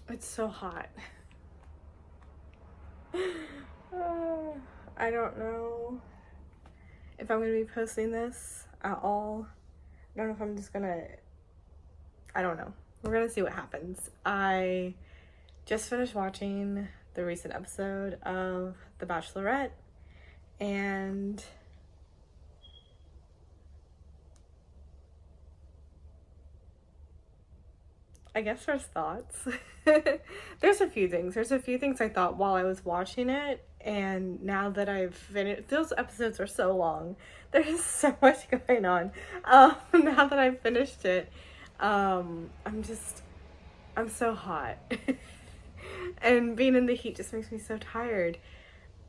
It's so hot. I don't know if I'm gonna be posting this at all. I don't know if I'm just gonna. I don't know. We're gonna see what happens. I just finished watching the recent episode of The Bachelorette, and I guess there's thoughts. There's a few things. There's a few things I thought while I was watching it, and now that I've finished, those episodes are so long. There's so much going on. Now that I've finished it, I'm so hot. And being in the heat just makes me so tired.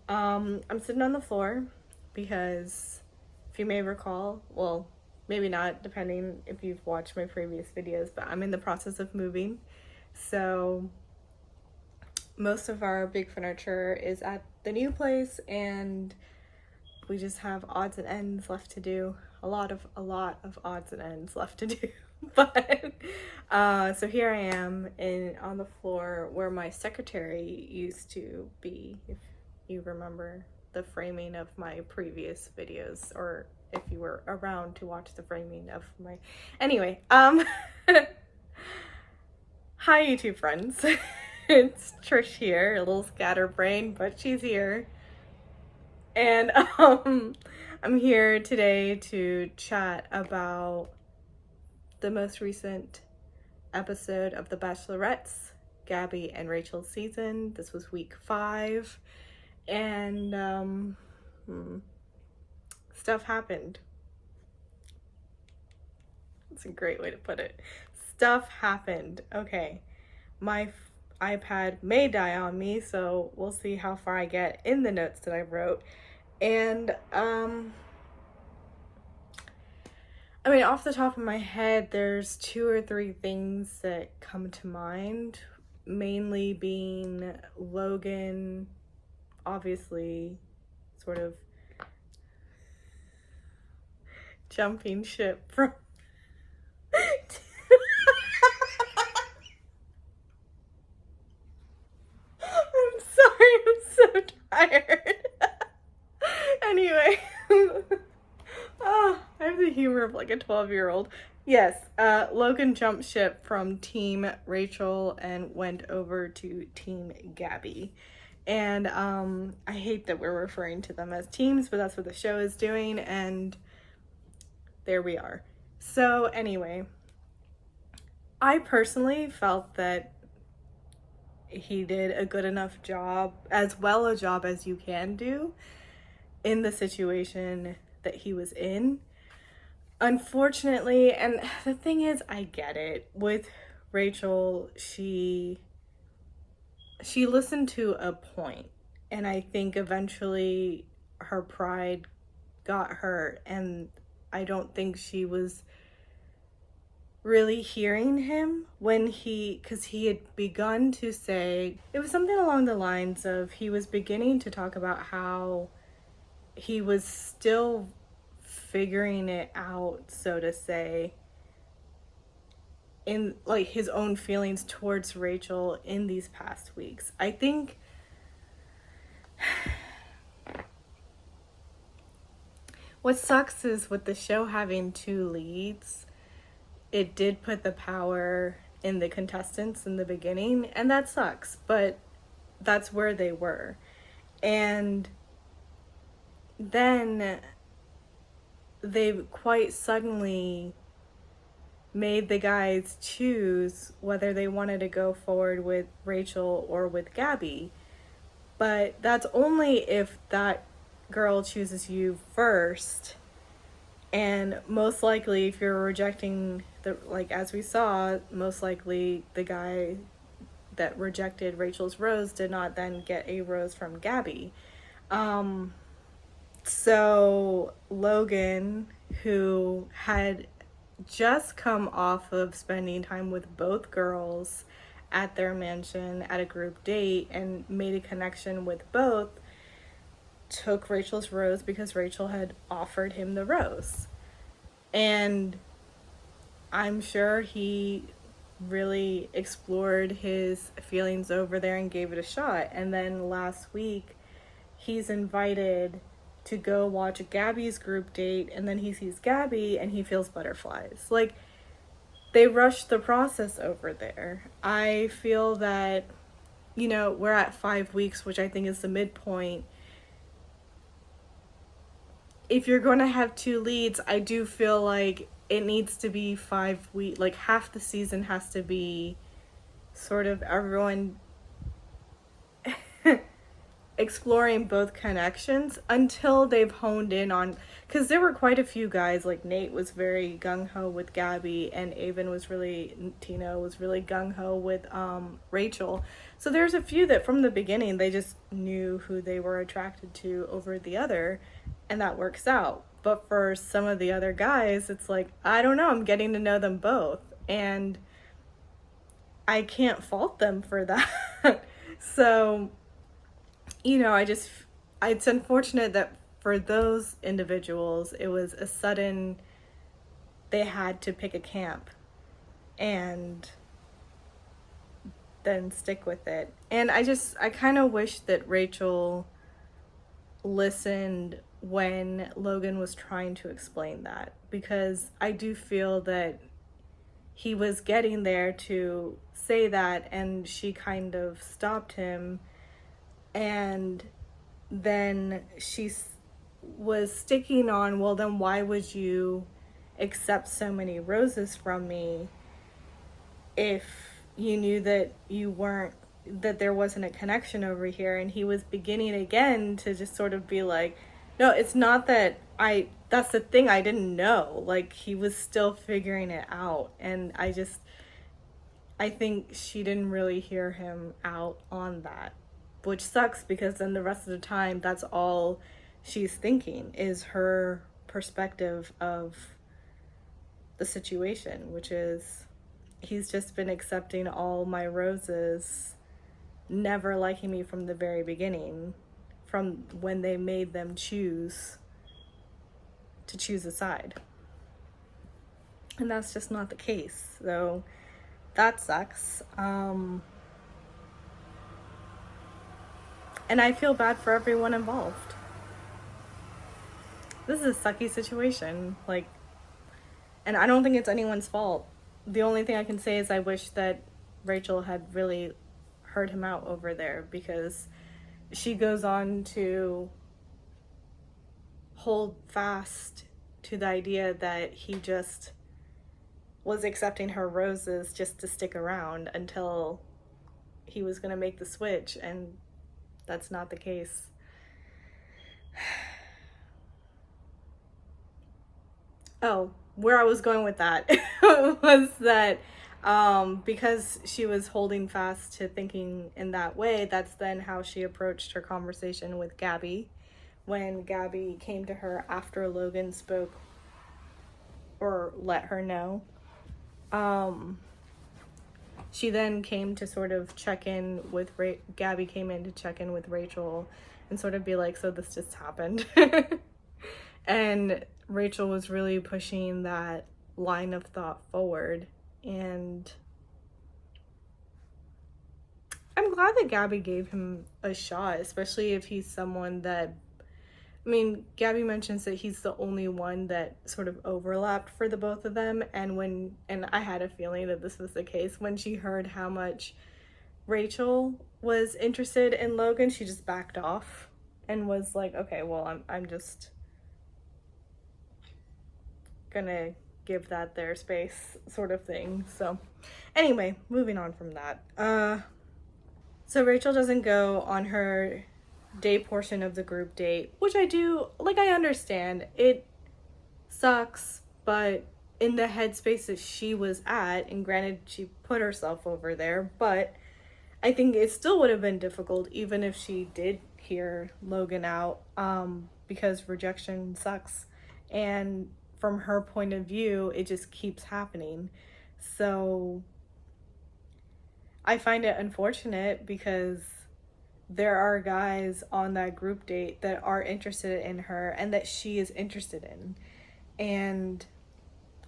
I'm sitting on the floor because, if you may recall, well, maybe not, depending if you've watched my previous videos, but I'm in the process of moving. So most of our big furniture is at the new place, and we just have odds and ends left to do. A lot of odds and ends left to do. But so here I am on the floor where my secretary used to be, if you remember the framing of my previous videos, or if you were around to watch the framing of my, anyway, hi YouTube friends. It's Trish here, a little scatterbrained, but she's here. And I'm here today to chat about the most recent episode of The Bachelorette's Gabby and Rachael season. This was week 5, and stuff happened. That's a great way to put it. Stuff happened. Okay, my iPad may die on me, so we'll see how far I get in the notes that I wrote. And I mean, off the top of my head, there's 2 or 3 things that come to mind, mainly being Logan, obviously, sort of jumping ship from I'm sorry, I'm so tired. Anyway. Oh, I have the humor of like a 12-year-old. Yes, Logan jumped ship from Team Rachael and went over to Team Gabby. And I hate that we're referring to them as teams, but that's what the show is doing, and there we are. So anyway, I personally felt that he did a good enough job, as well a job as you can do, in the situation that he was in. Unfortunately, and the thing is, I get it. With Rachael, she listened to a point, and I think eventually her pride got hurt, and I don't think she was really hearing him because he had begun to say, it was something along the lines of, he was beginning to talk about how he was still figuring it out, so to say, in like his own feelings towards Rachael in these past weeks. I think what sucks is, with the show having 2 leads, it did put the power in the contestants in the beginning, and that sucks, but that's where they were. And then they quite suddenly made the guys choose whether they wanted to go forward with Rachael or with Gabby. But that's only if that girl chooses you first. And most likely, if you're rejecting as we saw, most likely the guy that rejected Rachael's rose did not then get a rose from Gabby. So Logan, who had just come off of spending time with both girls at their mansion at a group date and made a connection with both, took Rachael's rose because Rachael had offered him the rose. And I'm sure he really explored his feelings over there and gave it a shot. And then last week, he's invited to go watch Gabby's group date, and then he sees Gabby and he feels butterflies. Like, they rushed the process over there. I feel that, we're at 5 weeks, which I think is the midpoint. If you're going to have 2 leads, I do feel like it needs to be 5 weeks. Like, half the season has to be sort of everyone exploring both connections until they've honed in on, because there were quite a few guys, like Nate was very gung-ho with Gabby, and Tino was really gung-ho with Rachael. So there's a few that from the beginning they just knew who they were attracted to over the other, and that works out. But for some of the other guys, it's like, I don't know, I'm getting to know them both, and I can't fault them for that. So it's unfortunate that for those individuals, it was a sudden, they had to pick a camp and then stick with it. And I kind of wish that Rachael listened when Logan was trying to explain that, because I do feel that he was getting there to say that, and she kind of stopped him. And then she was sticking on, well, then why would you accept so many roses from me if you knew that that there wasn't a connection over here? And he was beginning again to just sort of be like, no, it's not that that's the thing, I didn't know. Like, he was still figuring it out. And I think she didn't really hear him out on that, which sucks, because then the rest of the time, that's all she's thinking is her perspective of the situation, which is, he's just been accepting all my roses, never liking me from the very beginning, from when they made them choose a side. And that's just not the case. So that sucks. And I feel bad for everyone involved. This is a sucky situation. Like, and I don't think it's anyone's fault. The only thing I can say is I wish that Rachael had really heard him out over there, because she goes on to hold fast to the idea that he just was accepting her roses just to stick around until he was going to make the switch, and that's not the case. Oh, where I was going with that was that because she was holding fast to thinking in that way, that's then how she approached her conversation with Gabby. When Gabby came to her after Logan spoke or let her know, she then came to sort of check in with Gabby came in to check in with Rachael and sort of be like, so this just happened. And Rachael was really pushing that line of thought forward, and I'm glad that Gabby gave him a shot, especially if he's someone that, I mean, Gabby mentions that he's the only one that sort of overlapped for the both of them, and I had a feeling that this was the case. When she heard how much Rachael was interested in Logan, she just backed off and was like, okay, well, I'm just gonna give that their space, sort of thing. So anyway, moving on from that. So Rachael doesn't go on her day portion of the group date, which I understand. It sucks, but in the headspace that she was at, and granted she put herself over there, but I think it still would have been difficult even if she did hear Logan out, because rejection sucks, and from her point of view, it just keeps happening. So I find it unfortunate, because there are guys on that group date that are interested in her and that she is interested in. And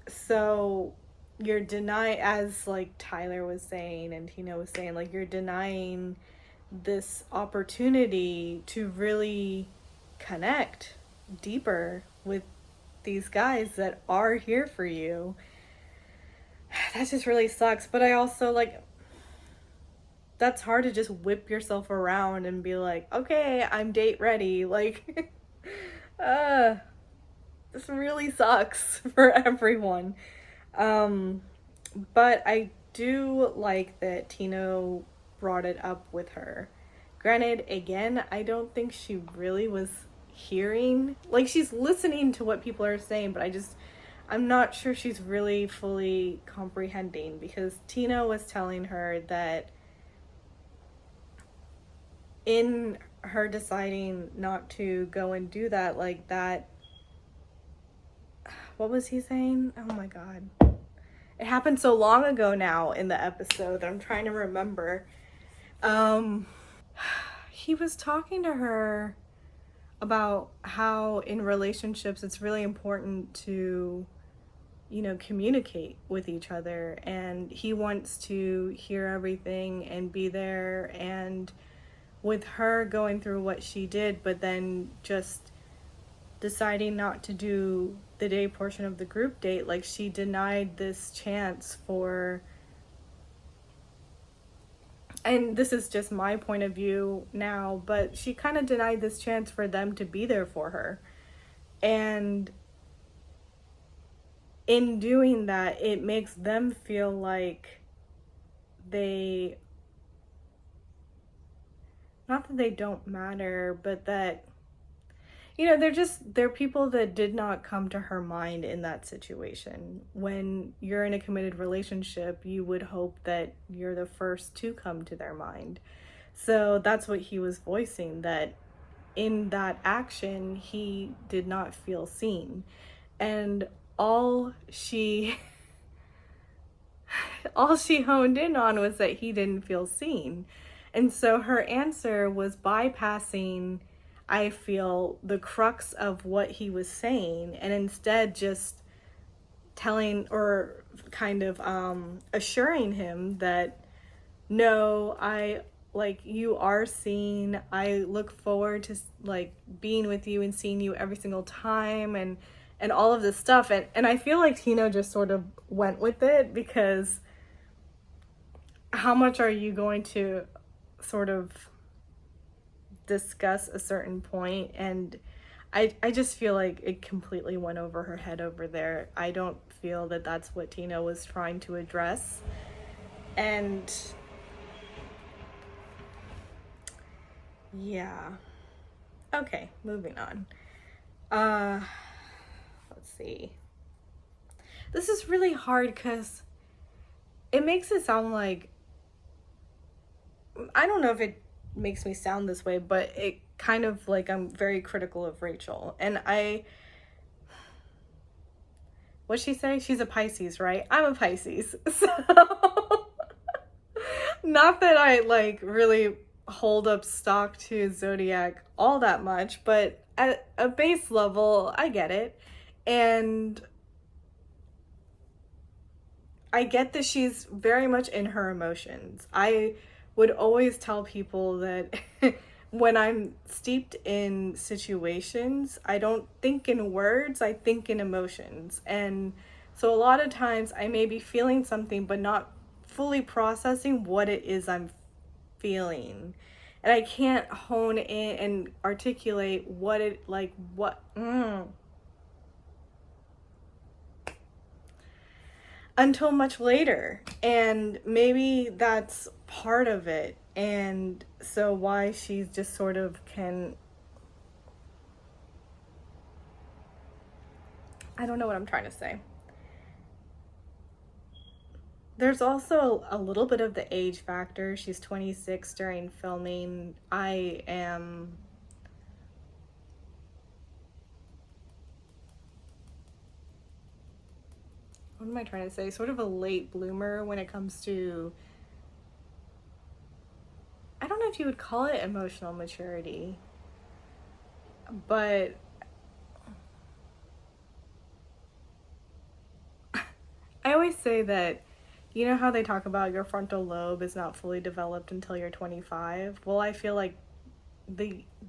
so you're denying, as like Tyler was saying and Tina was saying, like you're denying this opportunity to really connect deeper with these guys that are here for you. That just really sucks. But I also, like, that's hard to just whip yourself around and be like, okay, I'm date ready. Like, this really sucks for everyone. But I do like that Tino brought it up with her. Granted, again, I don't think she really was hearing, like, she's listening to what people are saying, but I'm not sure she's really fully comprehending, because Tino was telling her that in her deciding not to go and do that, like that, what was he saying? Oh my god. It happened so long ago now in the episode that I'm trying to remember. He was talking to her about how in relationships it's really important to, you know, communicate with each other, and he wants to hear everything and be there. And with her going through what she did, but then just deciding not to do the day portion of the group date, like she denied this chance for, and this is just my point of view now, but she kind of denied this chance for them to be there for her. And in doing that, it makes them feel like they, not that they don't matter, but that, you know, they're people that did not come to her mind in that situation. When you're in a committed relationship, you would hope that you're the first to come to their mind. So that's what he was voicing, that in that action, he did not feel seen. And all she honed in on was that he didn't feel seen. And so her answer was bypassing, I feel, the crux of what he was saying, and instead just telling, or kind of assuring him that, no, I, like, you are seen. I look forward to, like, being with you and seeing you every single time, and all of this stuff. And I feel like Tino just sort of went with it, because how much are you going to sort of discuss a certain point? And I just feel like it completely went over her head over there. I don't feel that that's what Tina was trying to address. And yeah. Okay, moving on. Let's see. This is really hard because it makes it sound like, I don't know if it makes me sound this way, but it kind of like I'm very critical of Rachael. And what'd she say? She's a Pisces, right? I'm a Pisces. So, not that I like really hold up stock to Zodiac all that much, but at a base level, I get it. And I get that she's very much in her emotions. I would always tell people that when I'm steeped in situations, I don't think in words, I think in emotions. And so a lot of times I may be feeling something, but not fully processing what it is I'm feeling. And I can't hone in and articulate what it, like, what, until much later. And maybe that's part of it. And so why she's just sort of can, I don't know what I'm trying to say. There's also a little bit of the age factor. She's 26 during filming. I am, what am I trying to say? Sort of a late bloomer when it comes to, I don't know if you would call it emotional maturity, but I always say that, you know how they talk about your frontal lobe is not fully developed until you're 25? Well, I feel like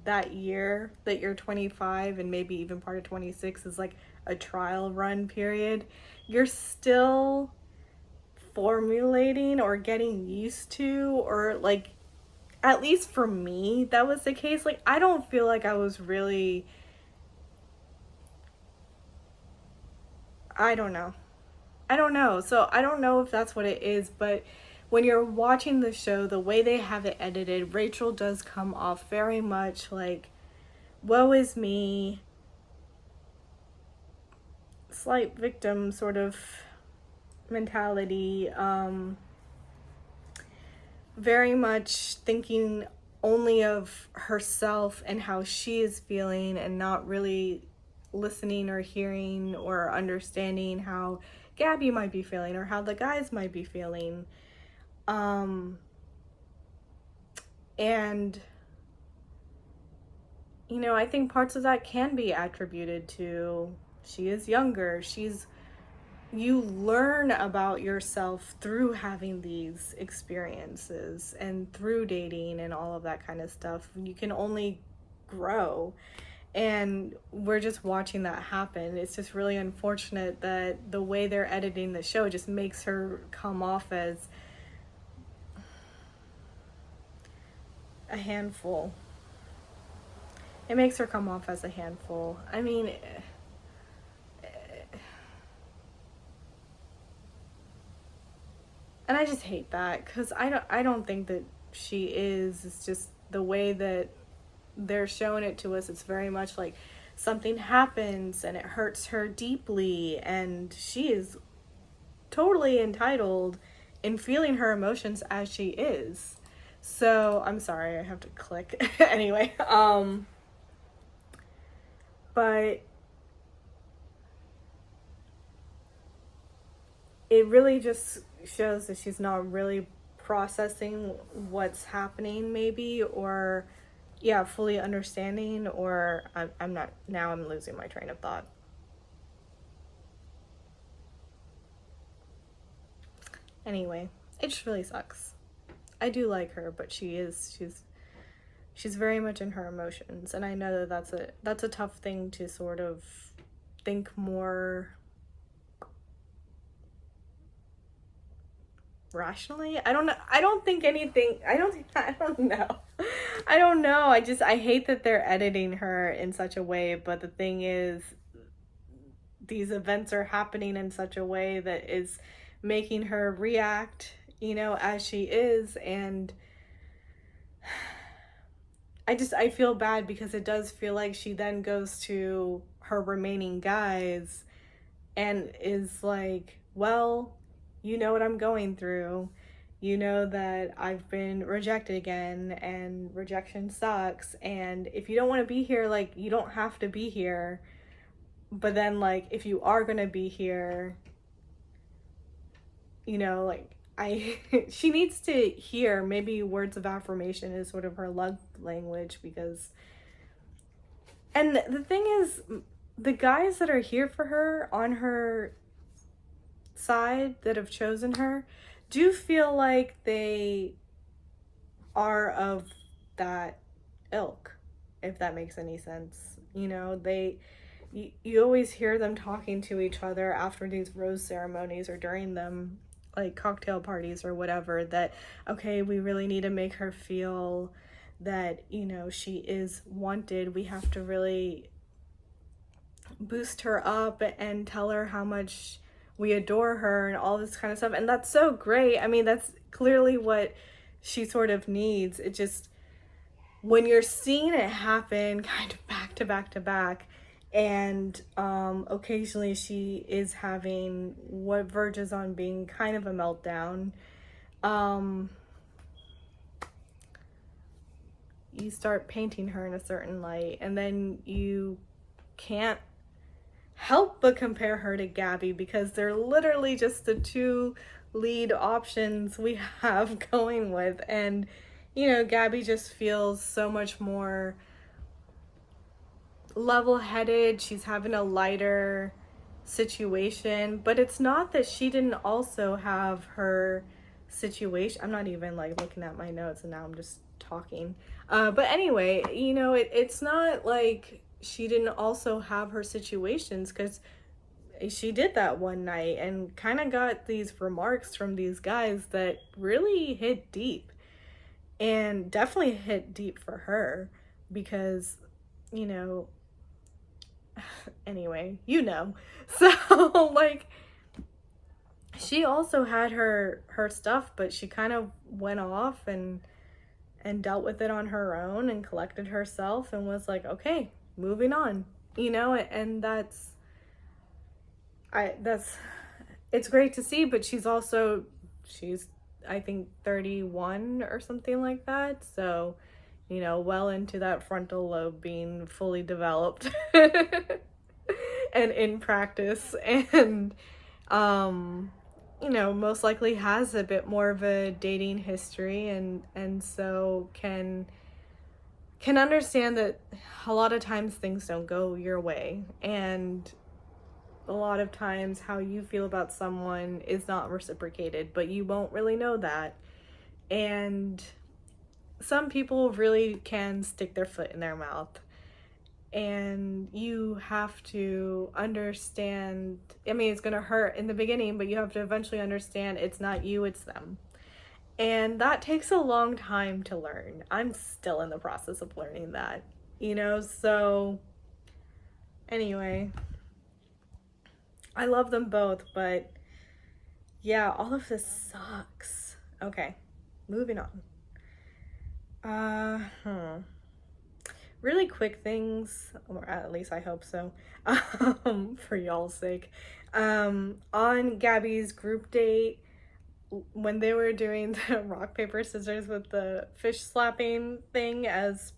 that year that you're 25 and maybe even part of 26 is like a trial run period. You're still formulating or getting used to, or like, at least for me, that was the case. Like, I don't feel like I was really, I don't know. I don't know. So I don't know if that's what it is, but when you're watching the show, the way they have it edited, Rachael does come off very much like, woe is me, slight victim sort of mentality. Very much thinking only of herself and how she is feeling, and not really listening or hearing or understanding how Gabby might be feeling or how the guys might be feeling. And you know, I think parts of that can be attributed to she is younger. You learn about yourself through having these experiences and through dating and all of that kind of stuff. You can only grow. And we're just watching that happen. It's just really unfortunate that the way they're editing the show just makes her come off as a handful. It makes her come off as a handful. I mean, and I just hate that, because I don't think that she is. It's just the way that they're showing it to us. It's very much like something happens and it hurts her deeply, and she is totally entitled in feeling her emotions as she is. So I'm sorry, I have to click. Anyway, but it really just shows that she's not really processing what's happening, maybe, or yeah, fully understanding, or I'm not, now I'm losing my train of thought. Anyway, it just really sucks. I do like her, but she's very much in her emotions, and I know that that's a tough thing to sort of think more rationally. I don't know. I don't think anything. I don't know. I don't know. I hate that they're editing her in such a way, but the thing is, these events are happening in such a way that is making her react, you know, as she is. And I feel bad, because it does feel like she then goes to her remaining guys and is like, well, you know what I'm going through. You know that I've been rejected again, and rejection sucks. And if you don't want to be here, like, you don't have to be here. But then, like, if you are going to be here, you know, like, she needs to hear maybe words of affirmation is sort of her love language, because, and the thing is, the guys that are here for her, on her side, that have chosen her, do feel like they are of that ilk, if that makes any sense. You know, you always hear them talking to each other after these rose ceremonies, or during them, like cocktail parties or whatever, that, okay, we really need to make her feel that, you know, she is wanted. We have to really boost her up and tell her how much we adore her and all this kind of stuff. And that's so great. I mean, that's clearly what she sort of needs. It just, when you're seeing it happen kind of back to back to back, and occasionally she is having what verges on being kind of a meltdown, you start painting her in a certain light, and then you can't help but compare her to Gabby, because they're literally just the two lead options we have going with. And, you know, Gabby just feels so much more level-headed. She's having a lighter situation, but it's not that she didn't also have her situation. I'm not even like looking at my notes and now I'm just talking. But anyway, you know, it's not like she didn't also have her situations, because she did that one night and kind of got these remarks from these guys that really hit deep, and definitely hit deep for her because, you know, anyway, you know. So like, she also had her stuff, but she kind of went off and dealt with it on her own and collected herself and was like, okay, moving on, you know. And that's it's great to see, but she's I think 31 or something like that, so, you know, well into that frontal lobe being fully developed and in practice, and you know, most likely has a bit more of a dating history, and so can understand that a lot of times things don't go your way, and a lot of times how you feel about someone is not reciprocated, but you won't really know that. And some people really can stick their foot in their mouth, and you have to understand. I mean, it's going to hurt in the beginning, but you have to eventually understand it's not you, it's them. And that takes a long time to learn. I'm still in the process of learning that, you know. So anyway, I love them both, but yeah, all of this sucks. Okay, moving on. Really quick things, or at least I hope so, for y'all's sake. On Gabby's group date, when they were doing the rock, paper, scissors with the fish slapping thing as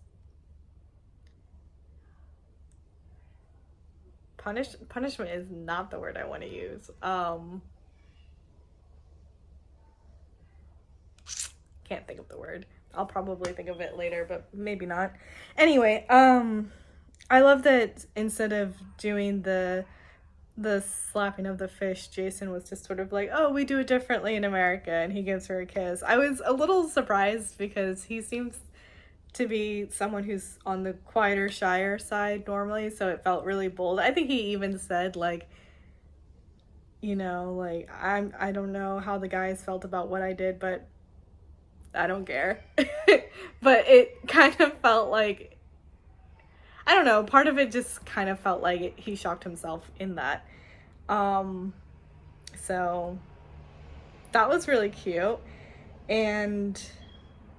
punishment is not the word I want to use. Can't think of the word. I'll probably think of it later, but maybe not. Anyway, I love that instead of doing the slapping of the fish, Jason was just sort of like, oh, we do it differently in America, and he gives her a kiss. I was a little surprised because he seems to be someone who's on the quieter, shyer side normally, so it felt really bold. I think he even said, like, you know, like, I don't know how the guys felt about what I did, but I don't care. But it kind of felt like, I don't know, part of it just kind of felt like he shocked himself in that. So that was really cute. And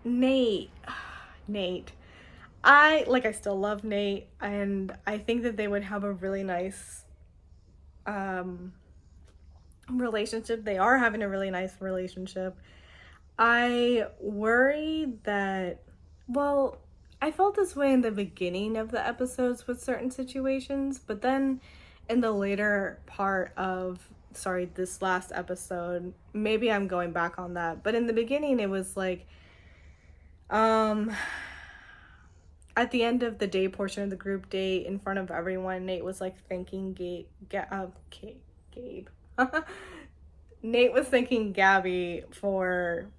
Nate, I still love Nate, and I think that they would have a really nice relationship. They are having a really nice relationship. I worry that, well, I felt this way in the beginning of the episodes with certain situations, but then in the later part of, this last episode, maybe I'm going back on that, but in the beginning it was like, at the end of the day portion of the group date, in front of everyone, Nate was like thanking Gabe. Nate was thanking Gabby for,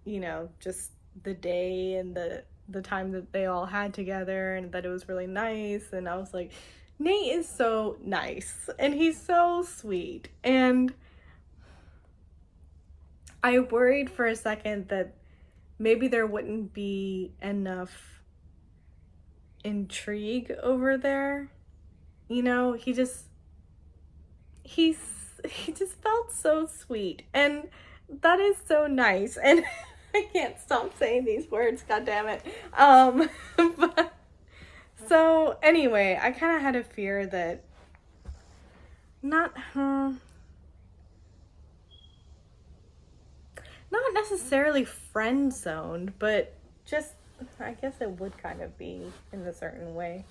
you know, just the day and the time that they all had together, and that it was really nice. And I was like, Nate is so nice and he's so sweet. And I worried for a second that maybe there wouldn't be enough intrigue over there. You know, he just felt so sweet, and that is so nice. And I can't stop saying these words, god damn it. But so anyway, I kind of had a fear that not necessarily friend zoned, but just, I guess it would kind of be in a certain way.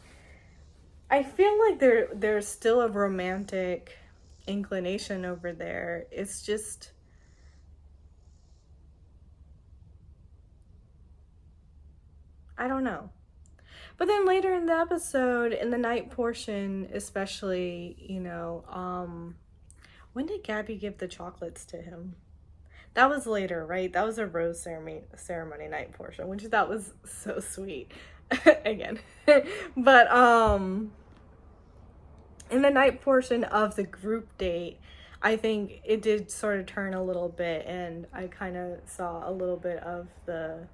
I feel like there's still a romantic inclination over there. It's just, I don't know. But then later in the episode, in the night portion, especially, when did Gabby give the chocolates to him? That was later, right? That was a rose ceremony night portion, which that was so sweet. Again. But in the night portion of the group date, I think it did sort of turn a little bit, and I kind of saw a little bit of the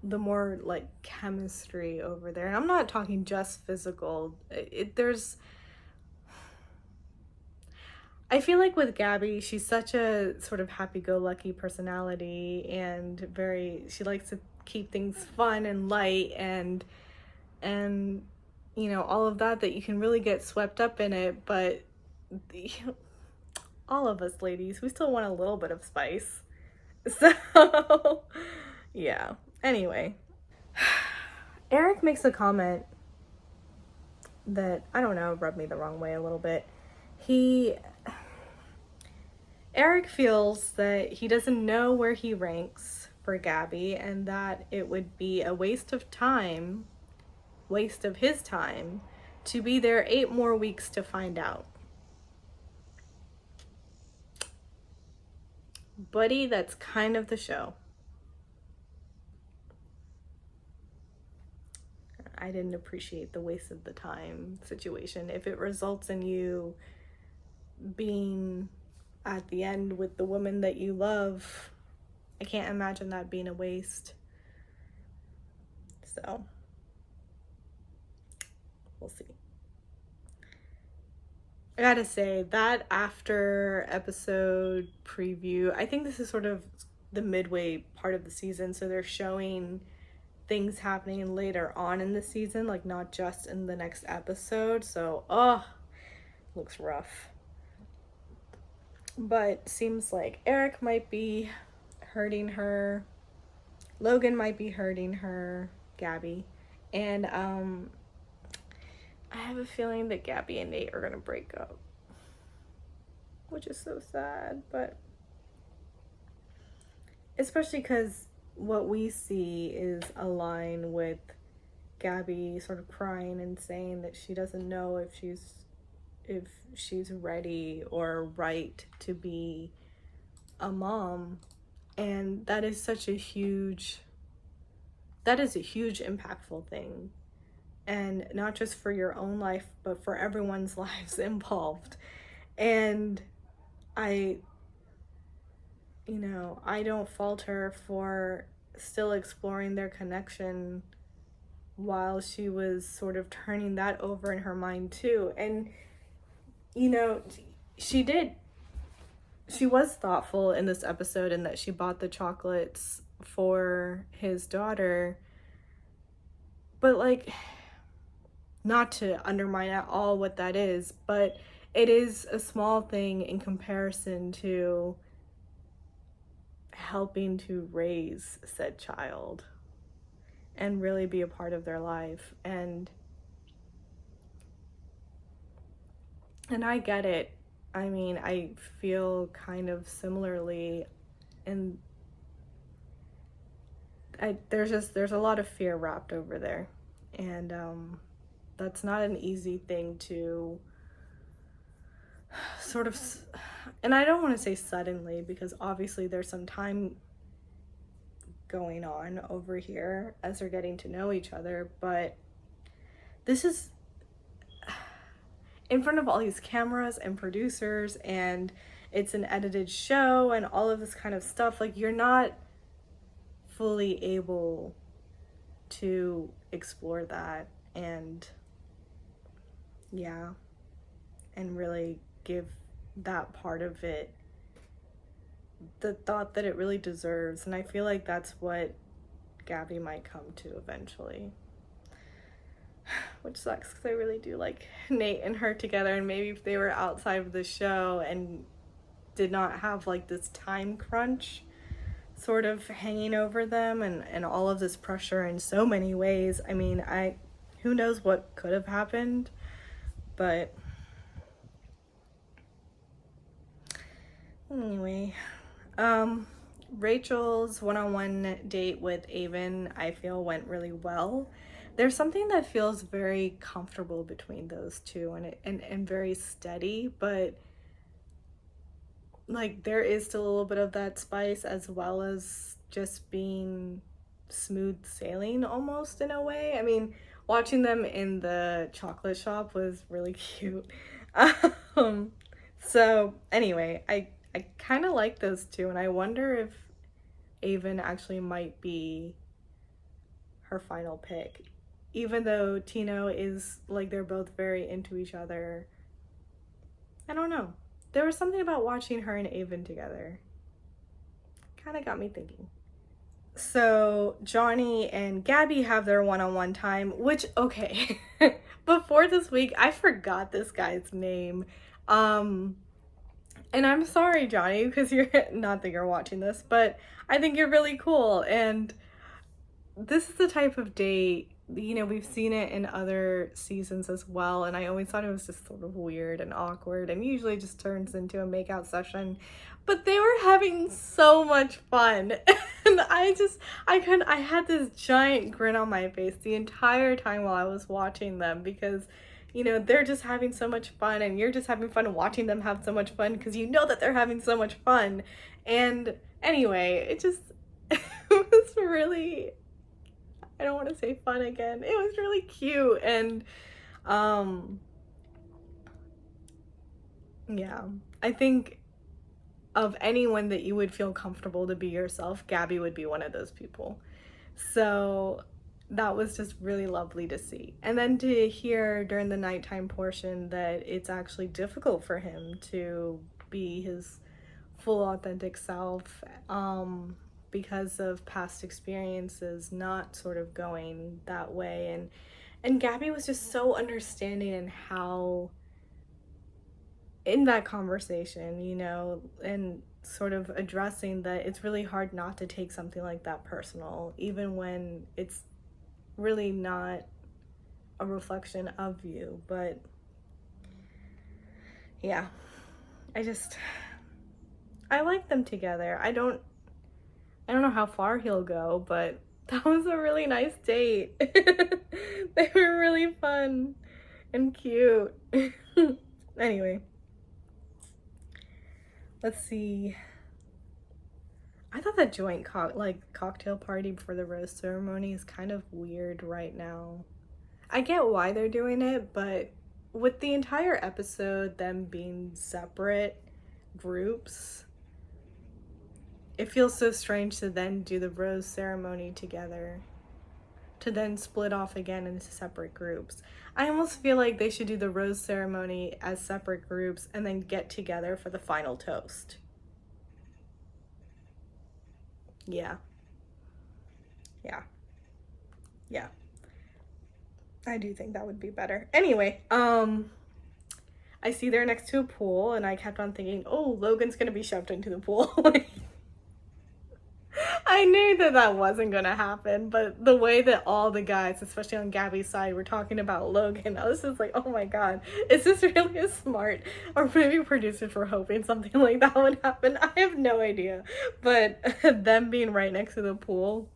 more like chemistry over there. And I'm not talking just physical. I feel like with Gabby, she's such a sort of happy-go-lucky personality, and she likes to keep things fun and light, and all of that you can really get swept up in it. But all of us ladies, we still want a little bit of spice. So yeah. Anyway, Eric makes a comment that, I don't know, rubbed me the wrong way a little bit. Eric feels that he doesn't know where he ranks for Gabby, and that it would be a waste of his time, to be there 8 more weeks to find out. Buddy, that's kind of the show. I didn't appreciate the waste of the time situation. If it results in you being at the end with the woman that you love, I can't imagine that being a waste. So, we'll see. I gotta say, that after episode preview, I think this is sort of the midway part of the season, so they're showing things happening later on in the season, like not just in the next episode. So, looks rough. But seems like Eric might be hurting her, Logan might be hurting her, Gabby, and I have a feeling that Gabby and Nate are gonna break up, which is so sad. But especially because what we see is a line with Gabby sort of crying and saying that she doesn't know if she's ready or right to be a mom. And that is a huge impactful thing. And not just for your own life, but for everyone's lives involved. And I don't fault her for still exploring their connection while she was sort of turning that over in her mind too. And, she was thoughtful in this episode in that she bought the chocolates for his daughter. But, like, not to undermine at all what that is, but it is a small thing in comparison to helping to raise said child and really be a part of their life. And I get it. I mean, I feel kind of similarly, and there's a lot of fear wrapped over there, and that's not an easy thing to sort of, and I don't want to say suddenly, because obviously there's some time going on over here as they're getting to know each other, but this is in front of all these cameras and producers, and it's an edited show and all of this kind of stuff. Like, you're not fully able to explore that and really give that part of it the thought that it really deserves. And I feel like that's what Gabby might come to eventually, which sucks because I really do like Nate and her together. And maybe if they were outside of the show and did not have like this time crunch sort of hanging over them and all of this pressure in so many ways, I mean, who knows what could have happened. But anyway, Rachel's one-on-one date with Avon, I feel, went really well. There's something that feels very comfortable between those two, and very steady, but like there is still a little bit of that spice, as well as just being smooth sailing almost, in a way. I mean, watching them in the chocolate shop was really cute. Um, so anyway, I kind of like those two, and I wonder if Avon actually might be her final pick. Even though Tino is like, they're both very into each other. I don't know. There was something about watching her and Avon together. Kind of got me thinking. So Johnny and Gabby have their one-on-one time, which, okay, before this week, I forgot this guy's name. And I'm sorry, Johnny, because you're not that you're watching this, but I think you're really cool. And this is the type of date, you know, we've seen it in other seasons as well, and I always thought it was just sort of weird and awkward, and usually just turns into a makeout session. But they were having so much fun. And I had this giant grin on my face the entire time while I was watching them, because, you know, they're just having so much fun, and you're just having fun watching them have so much fun because you know that they're having so much fun. And anyway, it just, it was really, I don't want to say fun again. It was really cute. And yeah, I think of anyone that you would feel comfortable to be yourself, Gabby would be one of those people. So that was just really lovely to see. And then to hear during the nighttime portion that it's actually difficult for him to be his full authentic self, because of past experiences not sort of going that way. And Gabby was just so understanding in how, in that conversation, you know, and sort of addressing that it's really hard not to take something like that personal, even when it's really not a reflection of you. But yeah, I like them together. I don't know how far he'll go, but that was a really nice date. They were really fun and cute. Anyway, let's see. I thought that joint cocktail party before the rose ceremony is kind of weird right now. I get why they're doing it, but with the entire episode, them being separate groups, it feels so strange to then do the rose ceremony together, to then split off again into separate groups. I almost feel like they should do the rose ceremony as separate groups and then get together for the final toast. Yeah. I do think that would be better. Anyway, I see they're next to a pool, and I kept on thinking, oh, Logan's gonna be shoved into the pool. I knew that wasn't gonna happen, but the way that all the guys, especially on Gabby's side, were talking about Logan, I was just like, oh my god, is this really as smart? Or maybe producers were hoping something like that would happen. I have no idea. But them being right next to the pool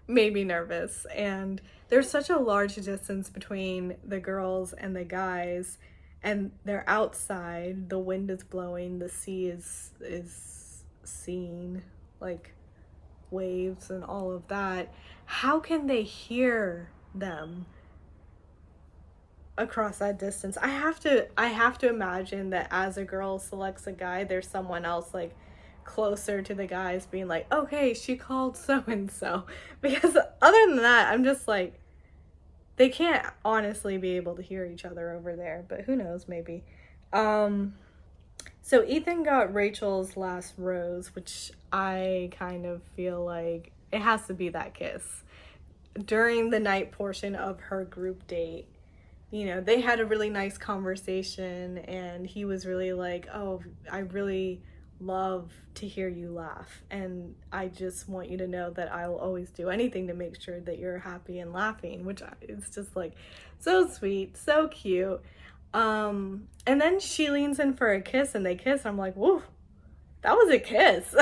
made me nervous. And there's such a large distance between the girls and the guys, and they're outside, the wind is blowing, the sea is seeing, like, waves and all of that. How can they hear them across that distance? I have to imagine that as a girl selects a guy, there's someone else like closer to the guys being like, okay, she called so and so. Because other than that, I'm just like, they can't honestly be able to hear each other over there, but who knows, maybe. So Ethan got Rachel's last rose, which I kind of feel like it has to be that kiss. During the night portion of her group date, you know, they had a really nice conversation, and he was really like, oh, I really love to hear you laugh, and I just want you to know that I'll always do anything to make sure that you're happy and laughing, which is just like so sweet, so cute. And then she leans in for a kiss, and they kiss. I'm like, whoa, that was a kiss.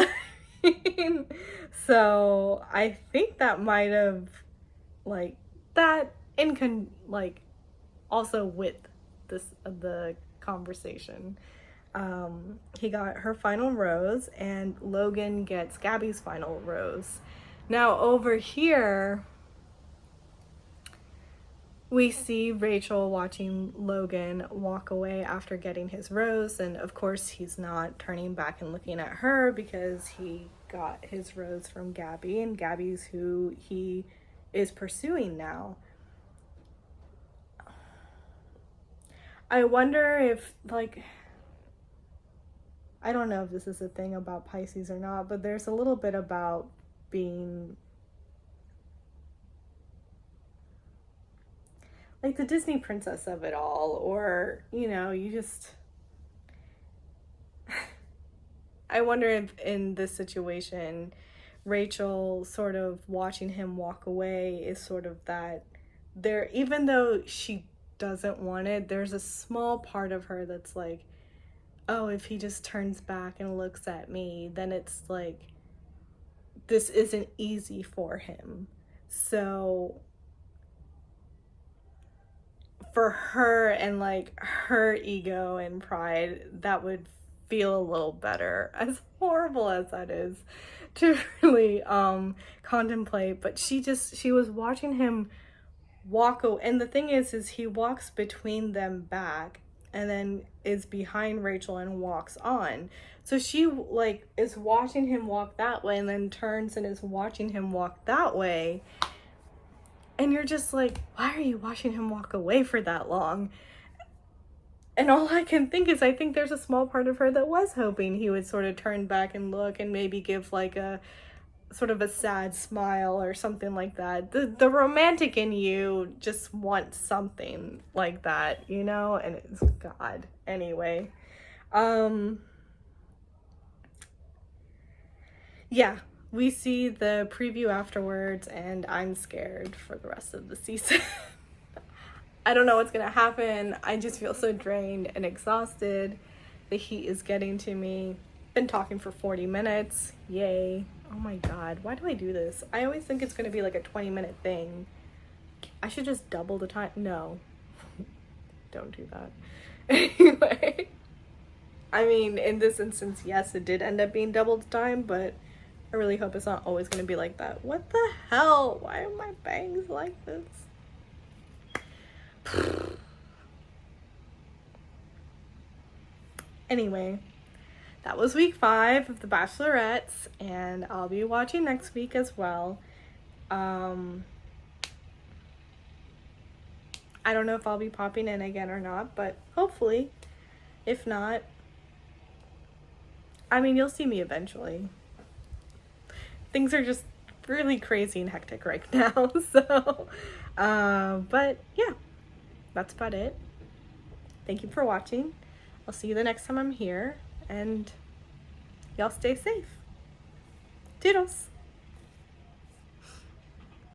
So I think that might have, like, that like also with the conversation. He got her final rose, and Logan gets Gabby's final rose. Now over here, we see Rachael watching Logan walk away after getting his rose, and of course he's not turning back and looking at her because he got his rose from Gabby, and Gabby's who he is pursuing now. I wonder if, like, I don't know if this is a thing about Pisces or not, but there's a little bit about being like the Disney princess of it all, or, you know, you just I wonder if in this situation Rachael sort of watching him walk away is sort of that there, even though she doesn't want it, there's a small part of her that's like, oh, if he just turns back and looks at me, then it's like this isn't easy for him. So for her and like her ego and pride, that would feel a little better, as horrible as that is to really contemplate. But she was watching him walk away, and the thing is he walks between them back and then is behind Rachael and walks on. So she like is watching him walk that way and then turns and is watching him walk that way. And you're just like, why are you watching him walk away for that long? And all I can think is, I think there's a small part of her that was hoping he would sort of turn back and look and maybe give like a sort of a sad smile or something like that. The romantic in you just wants something like that, you know? And it's God. Anyway. Yeah. We see the preview afterwards, and I'm scared for the rest of the season. I don't know what's gonna happen. I just feel so drained and exhausted. The heat is getting to me. Been talking for 40 minutes. Yay. Oh my God. Why do I do this? I always think it's gonna be like a 20-minute thing. I should just double the time. No. Don't do that. Anyway. I mean, in this instance, yes, it did end up being double the time, but I really hope it's not always going to be like that. What the hell? Why are my bangs like this? Anyway, that was week 5 of The Bachelorettes, and I'll be watching next week as well. I don't know if I'll be popping in again or not, but hopefully. If not, I mean, you'll see me eventually. Things are just really crazy and hectic right now. So, but yeah, that's about it. Thank you for watching. I'll see you the next time I'm here, and y'all stay safe. Toodles.